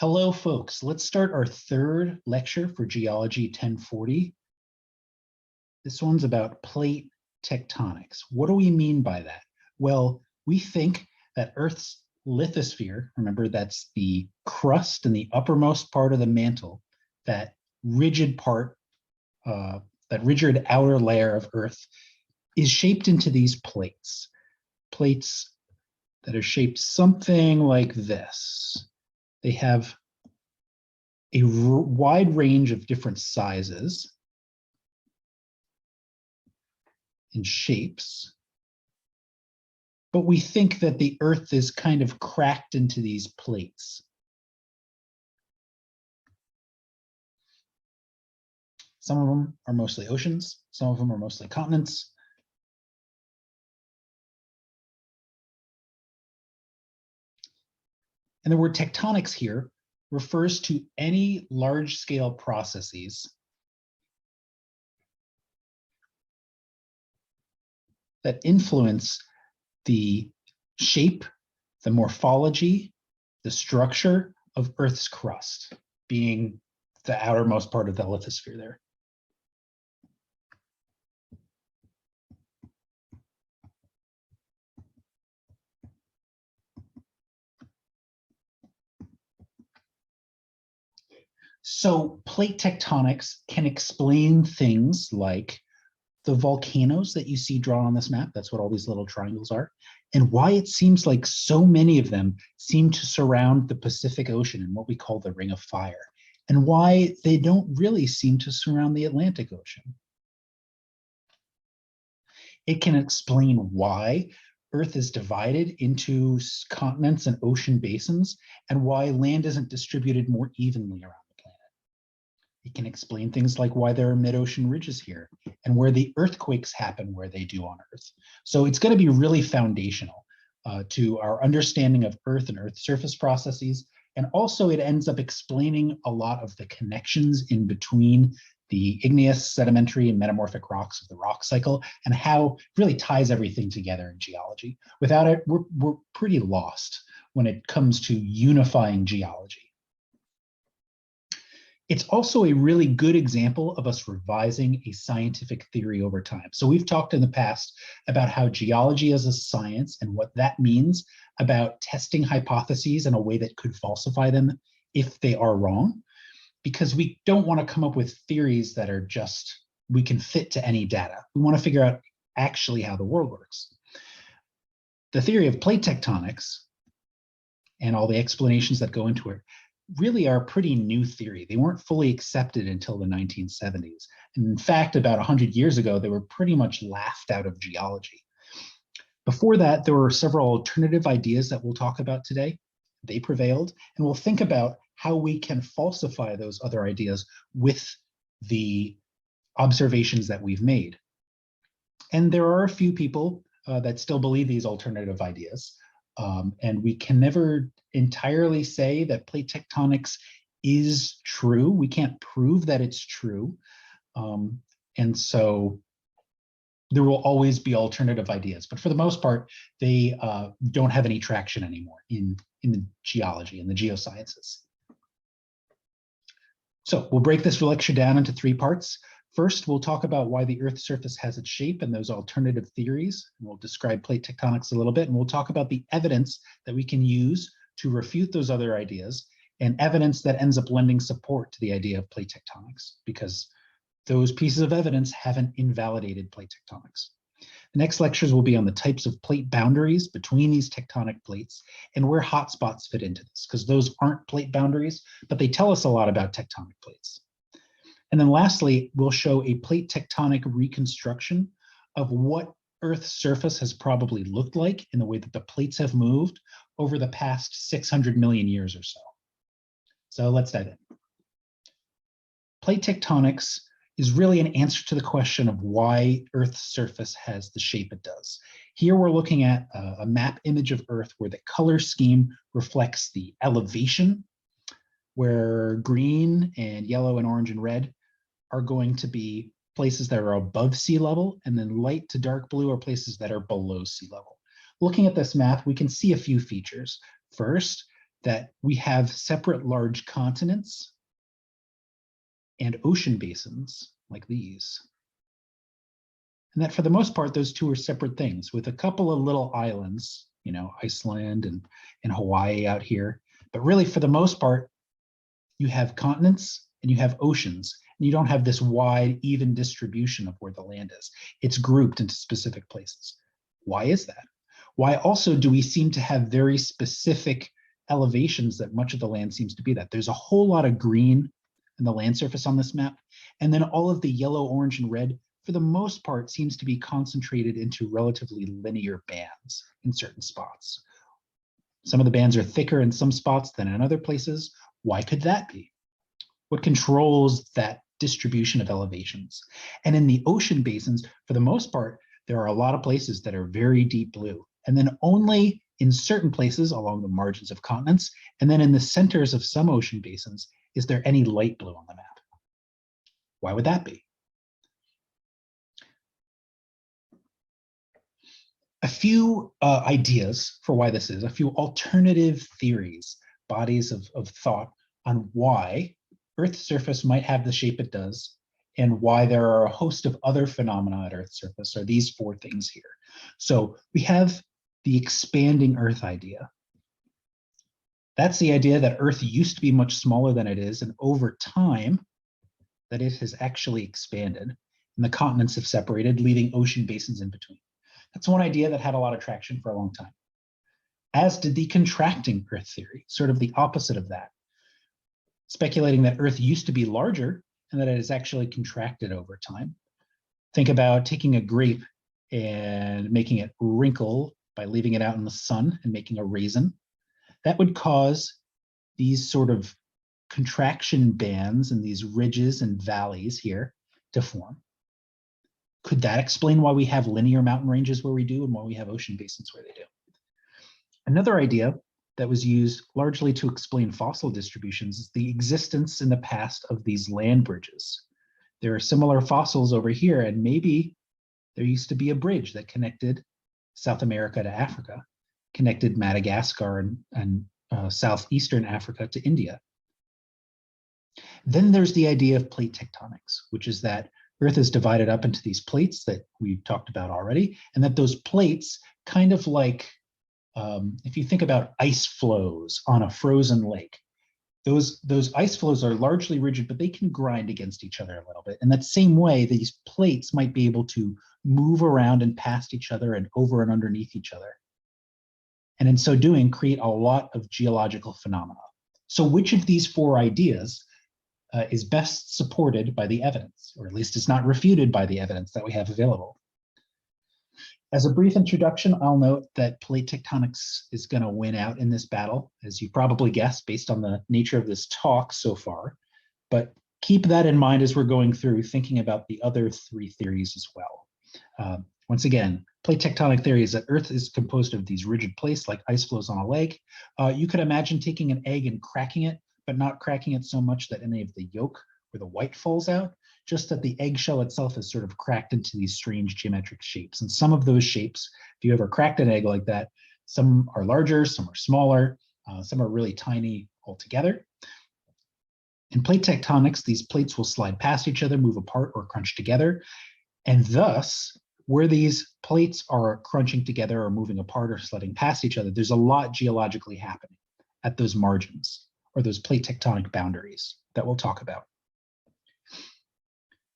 Hello, folks. Let's start our third lecture for Geology 1040. This one's about plate tectonics. What do we mean by that? Well, we think that Earth's lithosphere, remember that's the crust in the uppermost part of the mantle, that rigid part, that rigid outer layer of Earth, is shaped into these plates. Plates that are shaped something like this. They have a wide range of different sizes and shapes, but we think that the Earth is kind of cracked into these plates. Some of them are mostly oceans, some of them are mostly continents. And the word tectonics here refers to any large-scale processes that influence the shape, the morphology, the structure of Earth's crust, being the outermost part of the lithosphere there. So plate tectonics can explain things like the volcanoes that you see drawn on this map, that's what all these little triangles are, and why it seems like so many of them seem to surround the Pacific Ocean in what we call the Ring of Fire, and why they don't really seem to surround the Atlantic Ocean. It can explain why Earth is divided into continents and ocean basins, and why land isn't distributed more evenly around. It can explain things like why there are mid-ocean ridges here and where the earthquakes happen where they do on Earth. So it's going to be really foundational to our understanding of Earth and Earth surface processes. And also it ends up explaining a lot of the connections in between the igneous, sedimentary, and metamorphic rocks of the rock cycle, and how it really ties everything together in geology. Without it, we're pretty lost when it comes to unifying geology. It's also a really good example of us revising a scientific theory over time. So we've talked in the past about how geology is a science and what that means about testing hypotheses in a way that could falsify them if they are wrong, because we don't want to come up with theories that are just, we can fit to any data. We want to figure out actually how the world works. The theory of plate tectonics and all the explanations that go into it really are a pretty new theory. They weren't fully accepted until the 1970s. And in fact, about 100 years ago, they were pretty much laughed out of geology. Before that, there were several alternative ideas that we'll talk about today. They prevailed, and we'll think about how we can falsify those other ideas with the observations that we've made. And there are a few people that still believe these alternative ideas. And we can never entirely say that plate tectonics is true. We can't prove that it's true. And so there will always be alternative ideas. But for the most part, they don't have any traction anymore in the geology and the geosciences. So we'll break this lecture down into three parts. First, we'll talk about why the Earth's surface has its shape and those alternative theories. We'll describe plate tectonics a little bit, and we'll talk about the evidence that we can use to refute those other ideas, and evidence that ends up lending support to the idea of plate tectonics, because those pieces of evidence haven't invalidated plate tectonics. The next lectures will be on the types of plate boundaries between these tectonic plates and where hotspots fit into this, because those aren't plate boundaries, but they tell us a lot about tectonic plates. And then lastly, we'll show a plate tectonic reconstruction of what Earth's surface has probably looked like in the way that the plates have moved over the past 600 million years or so. So let's dive in. Plate tectonics is really an answer to the question of why Earth's surface has the shape it does. Here we're looking at a map image of Earth where the color scheme reflects the elevation, where green and yellow and orange and red are going to be places that are above sea level, and then light to dark blue are places that are below sea level. Looking at this map, we can see a few features. First, that we have separate large continents and ocean basins like these. And that for the most part, those two are separate things with a couple of little islands, you know, Iceland and Hawaii out here. But really, for the most part, you have continents and you have oceans, and you don't have this wide, even distribution of where the land is. It's grouped into specific places. Why is that? Why also do we seem to have very specific elevations that much of the land seems to be that? There's a whole lot of green in the land surface on this map, and then all of the yellow, orange, and red, for the most part, seems to be concentrated into relatively linear bands in certain spots. Some of the bands are thicker in some spots than in other places. Why could that be? What controls that distribution of elevations? And in the ocean basins, for the most part, there are a lot of places that are very deep blue. And then only in certain places along the margins of continents, and then in the centers of some ocean basins, is there any light blue on the map. Why would that be? A few ideas for why this is, a few alternative theories, bodies of thought on why Earth's surface might have the shape it does, and why there are a host of other phenomena at Earth's surface are these four things here. So we have the expanding Earth idea. That's the idea that Earth used to be much smaller than it is, and over time, that it has actually expanded, and the continents have separated, leaving ocean basins in between. That's one idea that had a lot of traction for a long time, as did the contracting Earth theory, sort of the opposite of that, speculating that Earth used to be larger and that it has actually contracted over time. Think about taking a grape and making it wrinkle by leaving it out in the sun and making a raisin. That would cause these sort of contraction bands and these ridges and valleys here to form. Could that explain why we have linear mountain ranges where we do and why we have ocean basins where they do? Another idea that was used largely to explain fossil distributions is the existence in the past of these land bridges. There are similar fossils over here, and maybe there used to be a bridge that connected South America to Africa, connected Madagascar and southeastern Africa to India. Then there's the idea of plate tectonics, which is that Earth is divided up into these plates that we've talked about already, and that those plates, kind of like if you think about ice flows on a frozen lake, those ice flows are largely rigid, but they can grind against each other a little bit. In that same way, these plates might be able to move around and past each other and over and underneath each other. And in so doing, create a lot of geological phenomena. So which of these four ideas is best supported by the evidence, or at least is not refuted by the evidence that we have available? As a brief introduction, I'll note that plate tectonics is going to win out in this battle, as you probably guessed based on the nature of this talk so far. But keep that in mind as we're going through thinking about the other three theories as well. Once again, plate tectonic theory is that Earth is composed of these rigid plates like ice flows on a lake. You could imagine taking an egg and cracking it, but not cracking it so much that any of the yolk or the white falls out, just that the eggshell itself is sort of cracked into these strange geometric shapes. And some of those shapes, if you ever cracked an egg like that, some are larger, some are smaller, some are really tiny altogether. In plate tectonics, these plates will slide past each other, move apart, or crunch together. And thus, where these plates are crunching together or moving apart or sliding past each other, there's a lot geologically happening at those margins or those plate tectonic boundaries that we'll talk about.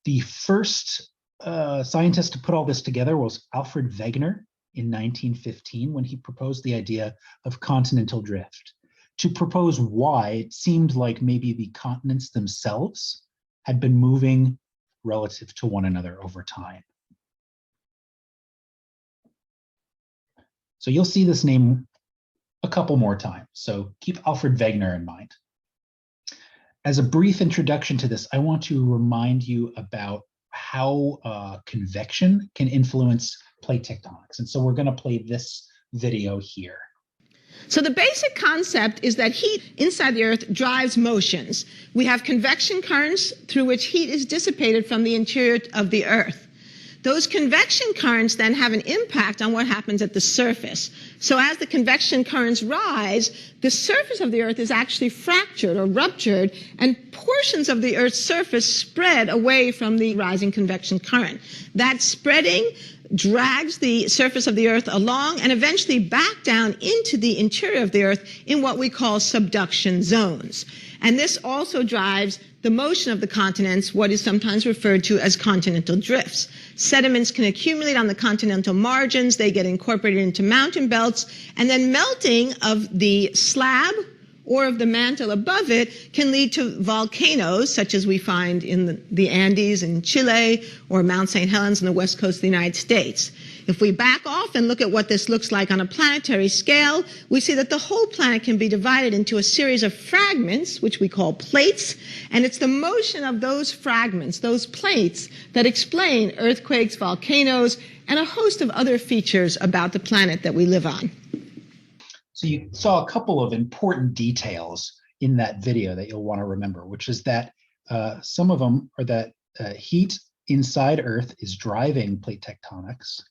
The first scientist to put all this together was Alfred Wegener in 1915 when he proposed the idea of continental drift, to propose why it seemed like maybe the continents themselves had been moving relative to one another over time. So you'll see this name a couple more times, so keep Alfred Wegener in mind. As a brief introduction to this, I want to remind you about how convection can influence plate tectonics. And so we're going to play this video here. So the basic concept is that heat inside the Earth drives motions. We have convection currents through which heat is dissipated from the interior of the Earth. Those convection currents then have an impact on what happens at the surface. So as the convection currents rise, the surface of the Earth is actually fractured or ruptured, and portions of the Earth's surface spread away from the rising convection current. That spreading drags the surface of the Earth along and eventually back down into the interior of the Earth in what we call subduction zones. And this also drives the motion of the continents, what is sometimes referred to as continental drifts. Sediments can accumulate on the continental margins, they get incorporated into mountain belts, and then melting of the slab or of the mantle above it can lead to volcanoes, such as we find in the Andes in Chile or Mount St. Helens on the west coast of the United States. If we back off and look at what this looks like on a planetary scale, we see that the whole planet can be divided into a series of fragments, which we call plates, and it's the motion of those fragments, those plates, that explain earthquakes, volcanoes, and a host of other features about the planet that we live on. So you saw a couple of important details in that video that you'll want to remember, which is that some of them are that heat inside Earth is driving plate tectonics.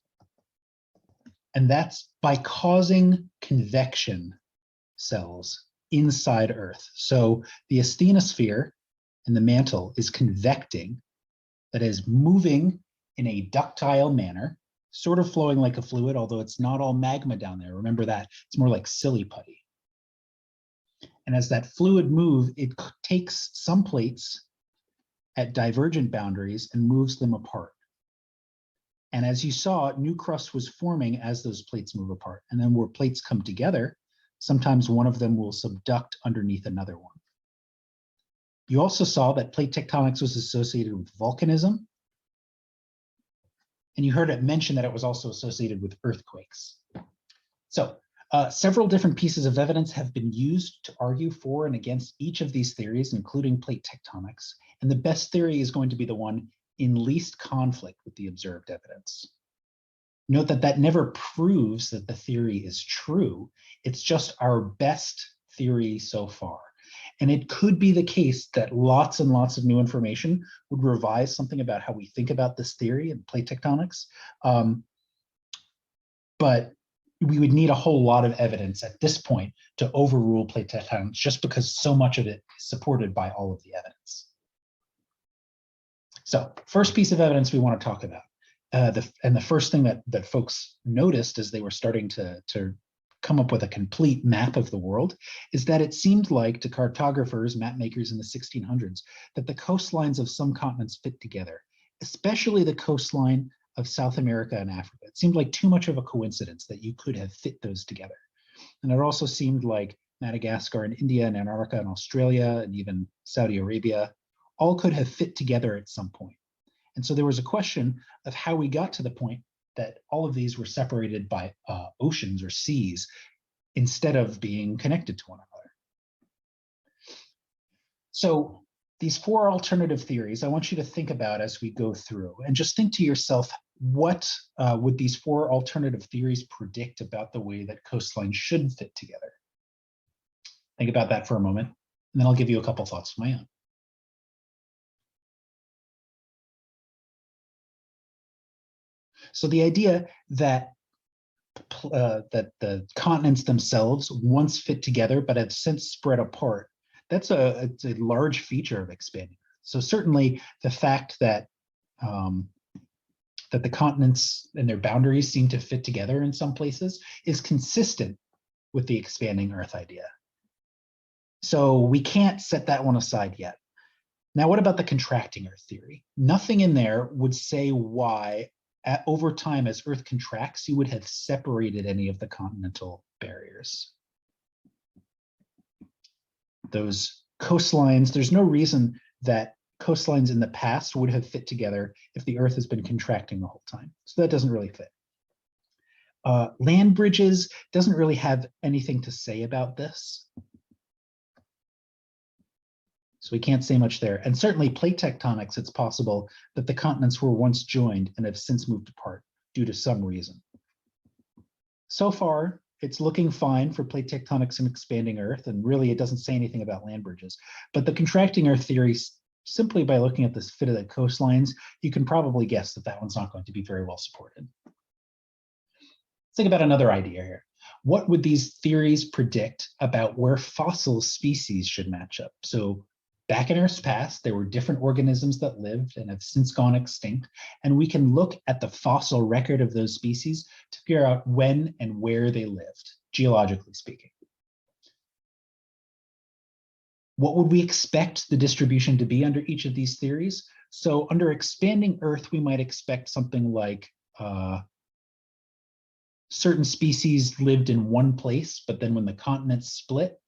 And that's by causing convection cells inside Earth. So the asthenosphere and the mantle is convecting, that is moving in a ductile manner, sort of flowing like a fluid, although it's not all magma down there. Remember that, it's more like silly putty. And as that fluid moves, it takes some plates at divergent boundaries and moves them apart. And as you saw, new crust was forming as those plates move apart. And then where plates come together, sometimes one of them will subduct underneath another one. You also saw that plate tectonics was associated with volcanism. And you heard it mentioned that it was also associated with earthquakes. So several different pieces of evidence have been used to argue for and against each of these theories, including plate tectonics. And the best theory is going to be the one in least conflict with the observed evidence. Note that that never proves that the theory is true. It's just our best theory so far. And it could be the case that lots and lots of new information would revise something about how we think about this theory and plate tectonics. But we would need a whole lot of evidence at this point to overrule plate tectonics, just because so much of it is supported by all of the evidence. So first piece of evidence we want to talk about, the first thing that folks noticed as they were starting to come up with a complete map of the world, is that it seemed like to cartographers, map makers in the 1600s, that the coastlines of some continents fit together, especially the coastline of South America and Africa. It seemed like too much of a coincidence that you could have fit those together. And it also seemed like Madagascar and India and Antarctica and Australia and even Saudi Arabia all could have fit together at some point. And so there was a question of how we got to the point that all of these were separated by oceans or seas instead of being connected to one another. So these four alternative theories I want you to think about as we go through, and just think to yourself, what would these four alternative theories predict about the way that coastlines should fit together? Think about that for a moment, and then I'll give you a couple thoughts of my own. So the idea that that the continents themselves once fit together but have since spread apart, it's a large feature of expanding. So certainly the fact that that the continents and their boundaries seem to fit together in some places is consistent with the expanding Earth idea. So we can't set that one aside yet. Now, what about the contracting Earth theory? Nothing in there would say why over time, as Earth contracts, you would have separated any of the continental barriers. Those coastlines, there's no reason that coastlines in the past would have fit together if the Earth has been contracting the whole time. So that doesn't really fit. Land bridges doesn't really have anything to say about this. So we can't say much there. And certainly plate tectonics, it's possible that the continents were once joined and have since moved apart due to some reason. So far, it's looking fine for plate tectonics and expanding Earth, and really it doesn't say anything about land bridges. But the contracting Earth theory simply by looking at this fit of the coastlines, you can probably guess that that one's not going to be very well supported. Let's think about another idea here. What would these theories predict about where fossil species should match up? So back in Earth's past, there were different organisms that lived and have since gone extinct, and we can look at the fossil record of those species to figure out when and where they lived, geologically speaking. What would we expect the distribution to be under each of these theories? So under expanding Earth, we might expect something like certain species lived in one place, but then when the continents split,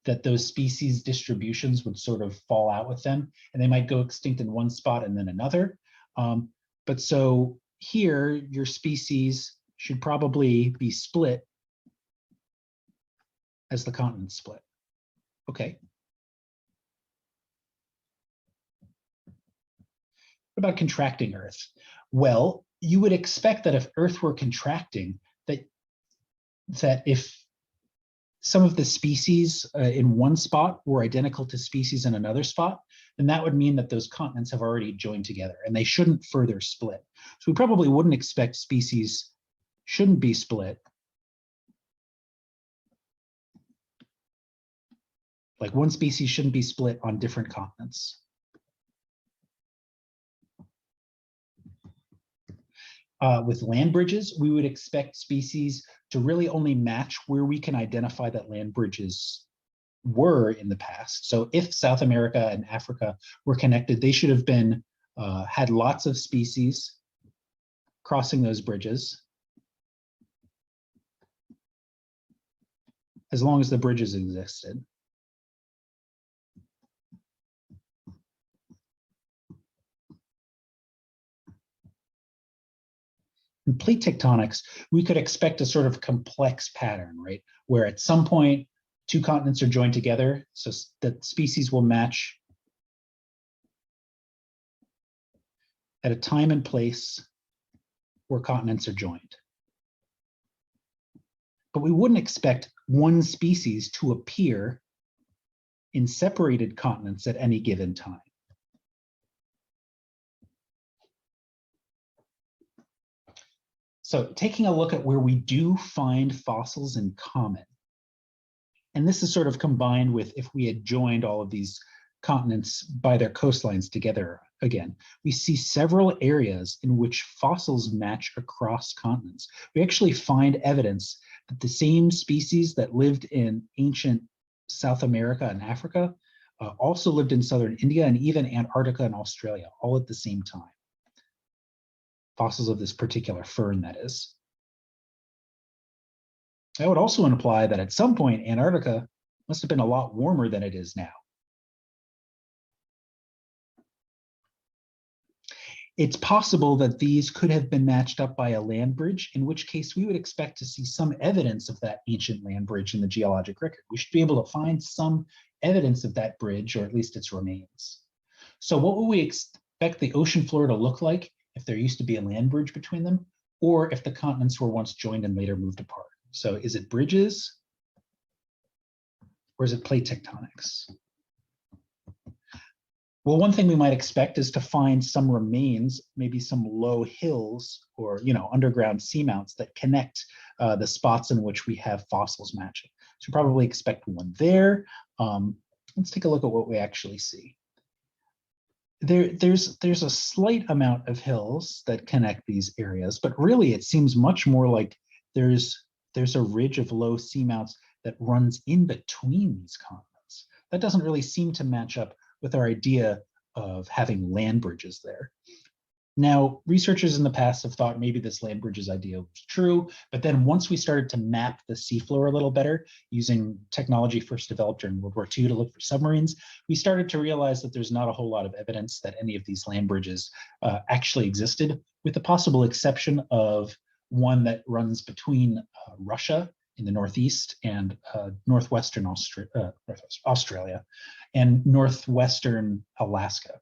that those species distributions would sort of fall out with them, and they might go extinct in one spot and then another. But so here, your species should probably be split as the continents split. Okay. What about contracting Earth? Well, you would expect that if Earth were contracting, that if some of the species in one spot were identical to species in another spot, then that would mean that those continents have already joined together and they shouldn't further split. So we probably wouldn't expect species shouldn't be split. Like one species shouldn't be split on different continents. With land bridges, we would expect species to really only match where we can identify that land bridges were in the past. So if South America and Africa were connected, they should have been had lots of species crossing those bridges, as long as the bridges existed. In plate tectonics, we could expect a sort of complex pattern, right? Where at some point, two continents are joined together so that species will match at a time and place where continents are joined. But we wouldn't expect one species to appear in separated continents at any given time. So taking a look at where we do find fossils in common, and this is sort of combined with if we had joined all of these continents by their coastlines together again, we see several areas in which fossils match across continents. We actually find evidence that the same species that lived in ancient South America and Africa also lived in southern India and even Antarctica and Australia, all at the same time. Fossils of this particular fern, that is. That would also imply that at some point, Antarctica must have been a lot warmer than it is now. It's possible that these could have been matched up by a land bridge, in which case we would expect to see some evidence of that ancient land bridge in the geologic record. We should be able to find some evidence of that bridge, or at least its remains. So what would we expect the ocean floor to look like if there used to be a land bridge between them, or if the continents were once joined and later moved apart? So is it bridges, or is it plate tectonics? Well, one thing we might expect is to find some remains, maybe some low hills or underground seamounts that connect the spots in which we have fossils matching. So probably expect one there. Let's take a look at what we actually see. There's a slight amount of hills that connect these areas, but really it seems much more like there's a ridge of low seamounts that runs in between these continents. That doesn't really seem to match up with our idea of having land bridges there. Now, researchers in the past have thought maybe this land bridges idea was true, but then once we started to map the seafloor a little better using technology first developed during World War II to look for submarines, we started to realize that there's not a whole lot of evidence that any of these land bridges actually existed, with the possible exception of one that runs between Russia in the northeast and northwestern Australia and northwestern Alaska.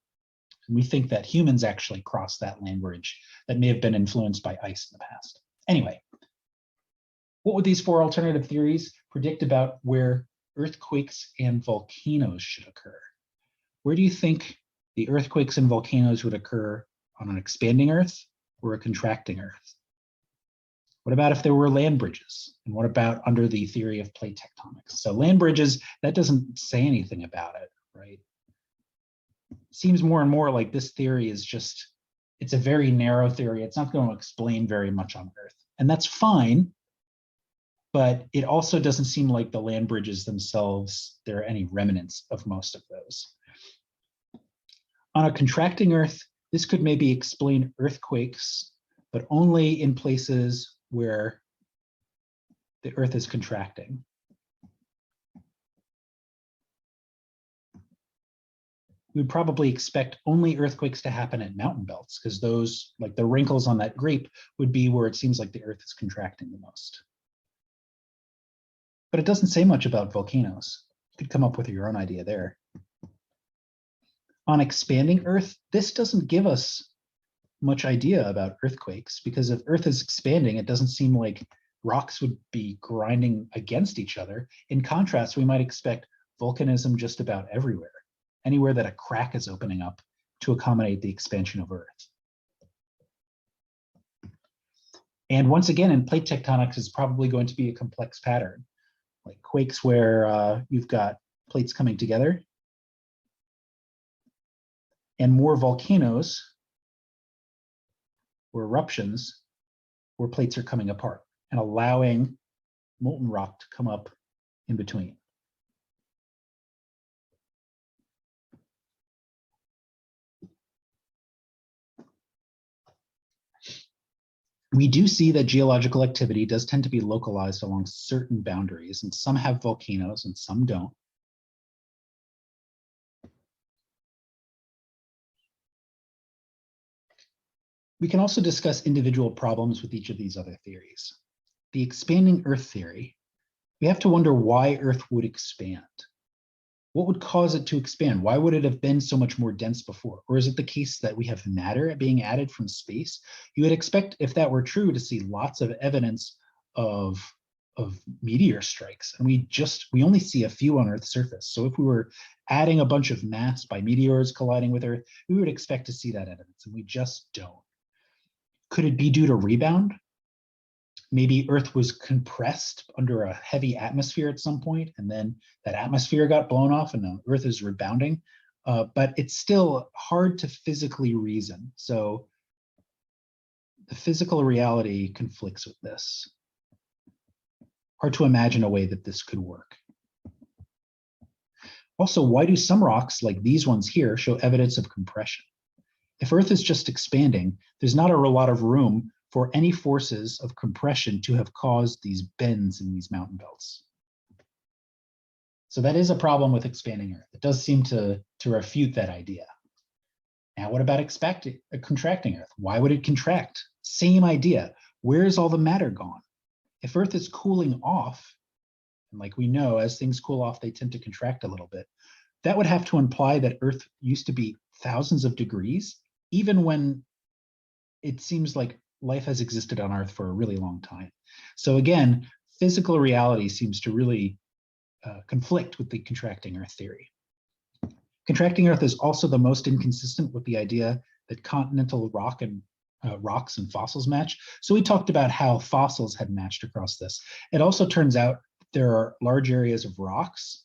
And we think that humans actually crossed that land bridge that may have been influenced by ice in the past. Anyway, what would these four alternative theories predict about where earthquakes and volcanoes should occur? Where do you think the earthquakes and volcanoes would occur on an expanding Earth or a contracting Earth? What about if there were land bridges? And what about under the theory of plate tectonics? So land bridges, that doesn't say anything about it, right? Seems more and more like this theory is just, it's a very narrow theory. It's not going to explain very much on Earth. And that's fine, but it also doesn't seem like the land bridges themselves, there are any remnants of most of those. On a contracting Earth, this could maybe explain earthquakes, but only in places where the Earth is contracting. We would probably expect only earthquakes to happen at mountain belts, because those, like the wrinkles on that grape, would be where it seems like the Earth is contracting the most. But it doesn't say much about volcanoes. You could come up with your own idea there. On expanding Earth, this doesn't give us much idea about earthquakes, because if Earth is expanding, it doesn't seem like rocks would be grinding against each other. In contrast, we might expect volcanism just about everywhere, anywhere that a crack is opening up to accommodate the expansion of Earth. And once again, in plate tectonics, is probably going to be a complex pattern, like quakes where you've got plates coming together, and more volcanoes or eruptions where plates are coming apart and allowing molten rock to come up in between. We do see that geological activity does tend to be localized along certain boundaries, and some have volcanoes and some don't. We can also discuss individual problems with each of these other theories. The expanding Earth theory, we have to wonder why Earth would expand. What would cause it to expand? Why would it have been so much more dense before? Or is it the case that we have matter being added from space? You would expect, if that were true, to see lots of evidence of meteor strikes. And we only see a few on Earth's surface. So if we were adding a bunch of mass by meteors colliding with Earth, we would expect to see that evidence, and we just don't. Could it be due to rebound? Maybe Earth was compressed under a heavy atmosphere at some point, and then that atmosphere got blown off and the Earth is rebounding. But it's still hard to physically reason. So the physical reality conflicts with this. Hard to imagine a way that this could work. Also, why do some rocks, like these ones here, show evidence of compression? If Earth is just expanding, there's not a lot of room for any forces of compression to have caused these bends in these mountain belts. So that is a problem with expanding Earth. It does seem to refute that idea. Now, what about contracting Earth? Why would it contract? Same idea. Where's all the matter gone? If Earth is cooling off, and like we know, as things cool off, they tend to contract a little bit, that would have to imply that Earth used to be thousands of degrees, even when it seems like life has existed on Earth for a really long time. So again, physical reality seems to really conflict with the contracting Earth theory. Contracting Earth is also the most inconsistent with the idea that continental rocks and fossils match. So we talked about how fossils had matched across this. It also turns out there are large areas of rocks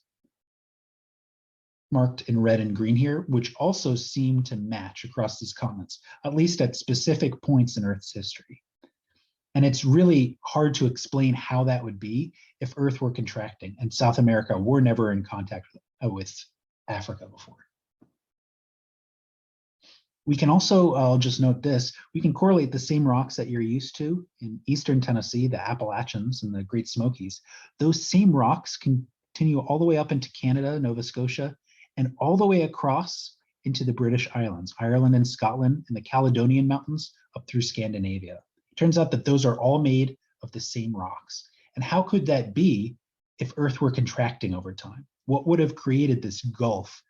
marked in red and green here, which also seem to match across these continents, at least at specific points in Earth's history. And it's really hard to explain how that would be if Earth were contracting and South America were never in contact with Africa before. We can also, I'll just note this, we can correlate the same rocks that you're used to in eastern Tennessee, the Appalachians and the Great Smokies. Those same rocks continue all the way up into Canada, Nova Scotia, and all the way across into the British Islands, Ireland and Scotland, and the Caledonian Mountains up through Scandinavia. It turns out that those are all made of the same rocks. And how could that be if Earth were contracting over time? What would have created this gulf,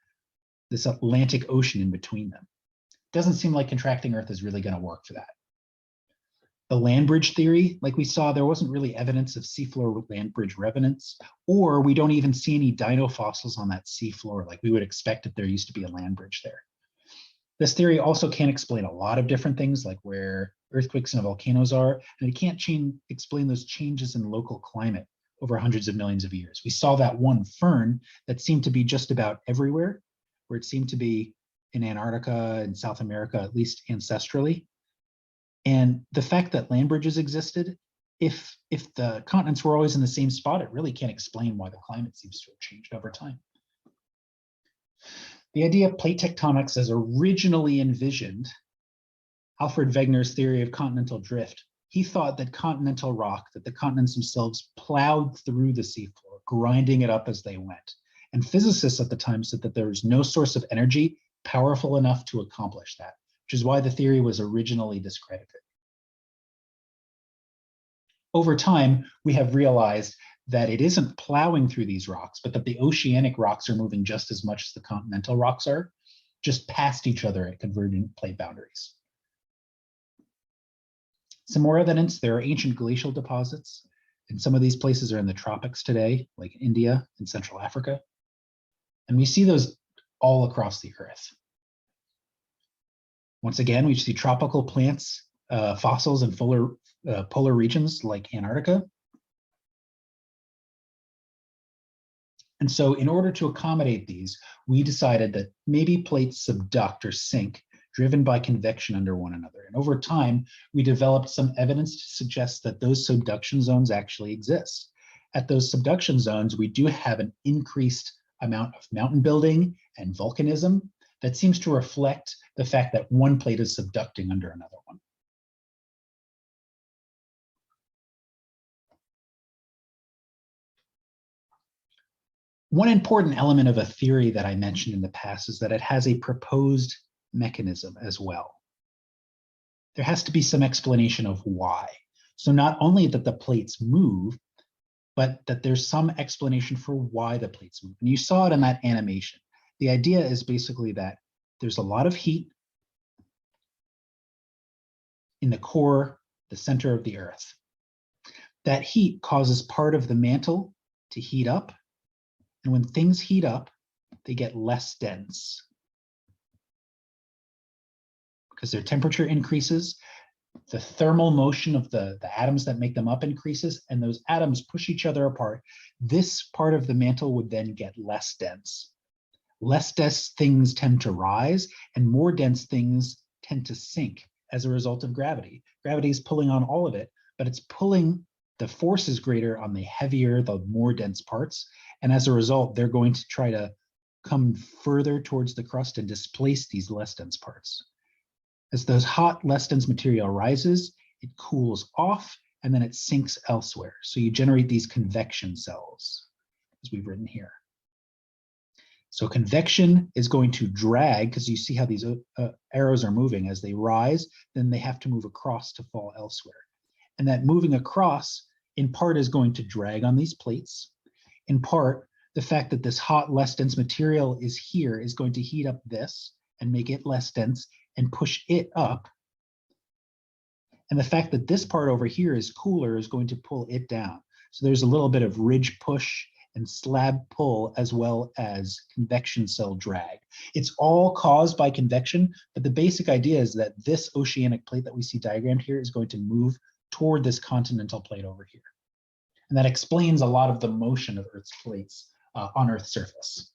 this Atlantic Ocean in between them? It doesn't seem like contracting Earth is really going to work for that. The land bridge theory, like we saw, there wasn't really evidence of seafloor land bridge remnants, or we don't even see any dino fossils on that seafloor like we would expect if there used to be a land bridge there. This theory also can't explain a lot of different things, like where earthquakes and volcanoes are, and it can't explain those changes in local climate over hundreds of millions of years. We saw that one firn that seemed to be just about everywhere, where it seemed to be in Antarctica and South America, at least ancestrally. And the fact that land bridges existed, if the continents were always in the same spot, it really can't explain why the climate seems to have changed over time. The idea of plate tectonics as originally envisioned, Alfred Wegener's theory of continental drift, he thought that continental rock, that the continents themselves plowed through the seafloor, grinding it up as they went. And physicists at the time said that there was no source of energy powerful enough to accomplish that, which is why the theory was originally discredited. Over time, we have realized that it isn't plowing through these rocks, but that the oceanic rocks are moving just as much as the continental rocks are, just past each other at convergent plate boundaries. Some more evidence, there are ancient glacial deposits, and some of these places are in the tropics today, like India and Central Africa. And we see those all across the Earth. Once again, we see tropical plants, fossils in polar regions like Antarctica. And so in order to accommodate these, we decided that maybe plates subduct or sink, driven by convection under one another. And over time, we developed some evidence to suggest that those subduction zones actually exist. At those subduction zones, we do have an increased amount of mountain building and volcanism that seems to reflect the fact that one plate is subducting under another one. One important element of a theory that I mentioned in the past is that it has a proposed mechanism as well. There has to be some explanation of why. So not only that the plates move, but that there's some explanation for why the plates move. And you saw it in that animation. The idea is basically that there's a lot of heat in the core, the center of the Earth. That heat causes part of the mantle to heat up. And when things heat up, they get less dense. Because their temperature increases, the thermal motion of the atoms that make them up increases, and those atoms push each other apart. This part of the mantle would then get less dense. Less dense things tend to rise, and more dense things tend to sink as a result of gravity. Gravity is pulling on all of it, but it's pulling, the force is greater on the heavier, the more dense parts. And as a result, they're going to try to come further towards the crust and displace these less dense parts. As those hot, less dense material rises, it cools off and then it sinks elsewhere. So you generate these convection cells, as we've written here. So convection is going to drag, because you see how these arrows are moving. As they rise, then they have to move across to fall elsewhere. And that moving across, in part, is going to drag on these plates. In part, the fact that this hot, less dense material is here is going to heat up this and make it less dense and push it up. And the fact that this part over here is cooler is going to pull it down. So there's a little bit of ridge push and slab pull, as well as convection cell drag. It's all caused by convection, but the basic idea is that this oceanic plate that we see diagrammed here is going to move toward this continental plate over here. And that explains a lot of the motion of Earth's plates on Earth's surface.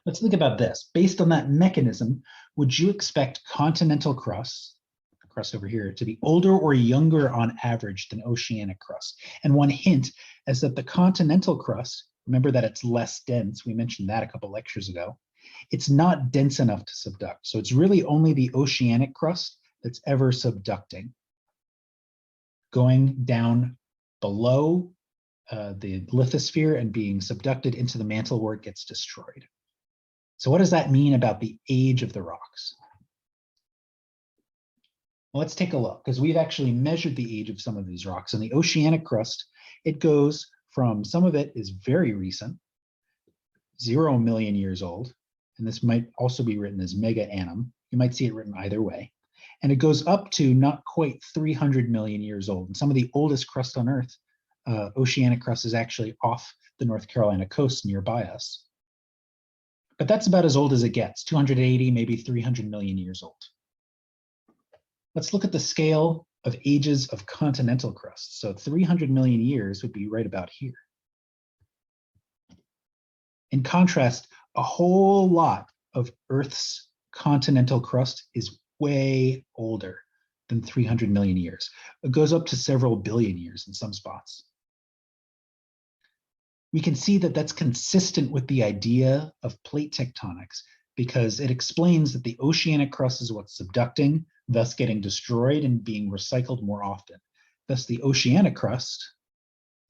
Let's think about this. Based on that mechanism, would you expect continental crust, the crust over here, to be older or younger on average than oceanic crust? And one hint is that the continental crust, remember that it's less dense, we mentioned that a couple lectures ago, it's not dense enough to subduct. So it's really only the oceanic crust that's ever subducting, going down below the lithosphere and being subducted into the mantle where it gets destroyed. So what does that mean about the age of the rocks? Well, let's take a look, because we've actually measured the age of some of these rocks. In the oceanic crust, it goes from, some of it is very recent, 0 million years old, and this might also be written as mega annum. You might see it written either way. And it goes up to not quite 300 million years old. And some of the oldest crust on Earth, oceanic crust, is actually off the North Carolina coast nearby us. But that's about as old as it gets, 280, maybe 300 million years old. Let's look at the scale of ages of continental crust. So 300 million years would be right about here. In contrast, a whole lot of Earth's continental crust is way older than 300 million years. It goes up to several billion years in some spots. We can see that that's consistent with the idea of plate tectonics because it explains that the oceanic crust is what's subducting, thus getting destroyed and being recycled more often. Thus, the oceanic crust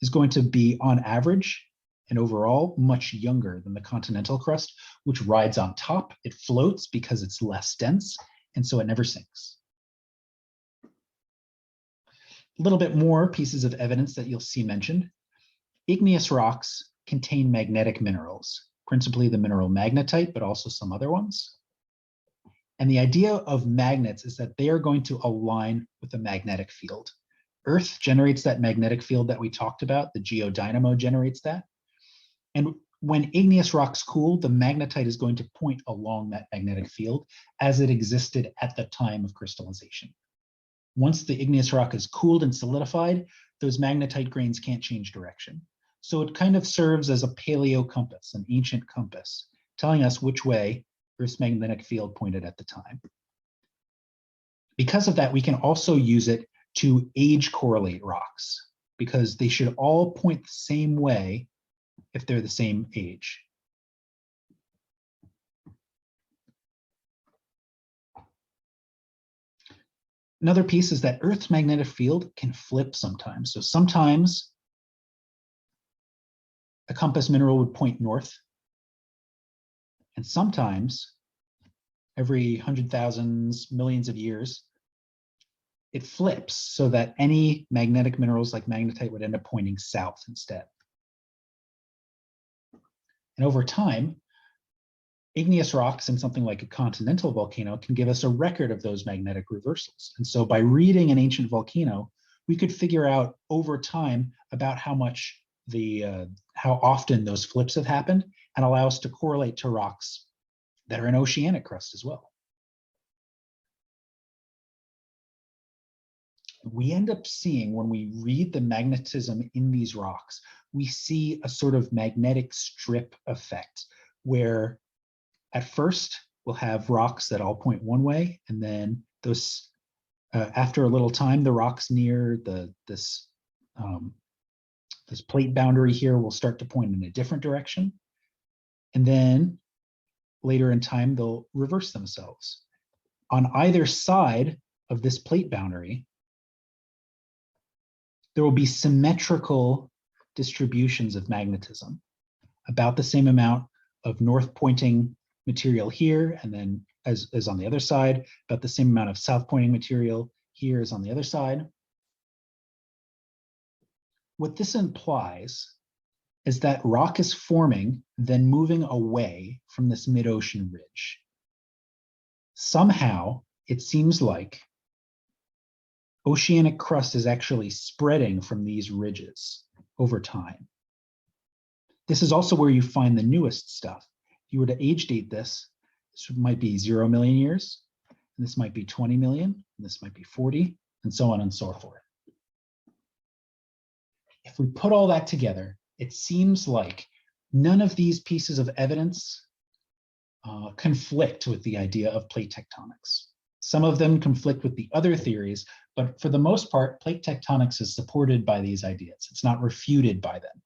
is going to be, on average and overall, much younger than the continental crust, which rides on top. It floats because it's less dense, and so it never sinks. A little bit more pieces of evidence that you'll see mentioned. Igneous rocks contain magnetic minerals, principally the mineral magnetite, but also some other ones. And the idea of magnets is that they are going to align with a magnetic field. Earth generates that magnetic field that we talked about. The geodynamo generates that. And when igneous rocks cool, the magnetite is going to point along that magnetic field as it existed at the time of crystallization. Once the igneous rock is cooled and solidified, those magnetite grains can't change direction. So it kind of serves as a paleo compass, an ancient compass, telling us which way Earth's magnetic field pointed at the time. Because of that, we can also use it to age correlate rocks, because they should all point the same way if they're the same age. Another piece is that Earth's magnetic field can flip sometimes. So sometimes a compass mineral would point north, and sometimes every 100,000 millions of years, it flips so that any magnetic minerals like magnetite would end up pointing south instead. And over time, igneous rocks and something like a continental volcano can give us a record of those magnetic reversals. And so by reading an ancient volcano, we could figure out over time about how often those flips have happened and allow us to correlate to rocks that are in oceanic crust as well. We end up seeing, when we read the magnetism in these rocks, we see a sort of magnetic strip effect where at first we'll have rocks that all point one way, and then those after a little time, the rocks near this plate boundary here will start to point in a different direction. And then later in time, they'll reverse themselves. On either side of this plate boundary, there will be symmetrical distributions of magnetism, about the same amount of north pointing material here, and then as on the other side, about the same amount of south pointing material here as on the other side. What this implies is that rock is forming, then moving away from this mid-ocean ridge. Somehow, it seems like oceanic crust is actually spreading from these ridges over time. This is also where you find the newest stuff. If you were to age date this might be 0 million years, and this might be 20 million, and this might be 40, and so on and so forth. If we put all that together, it seems like none of these pieces of evidence conflict with the idea of plate tectonics. Some of them conflict with the other theories, but for the most part, plate tectonics is supported by these ideas. It's not refuted by them.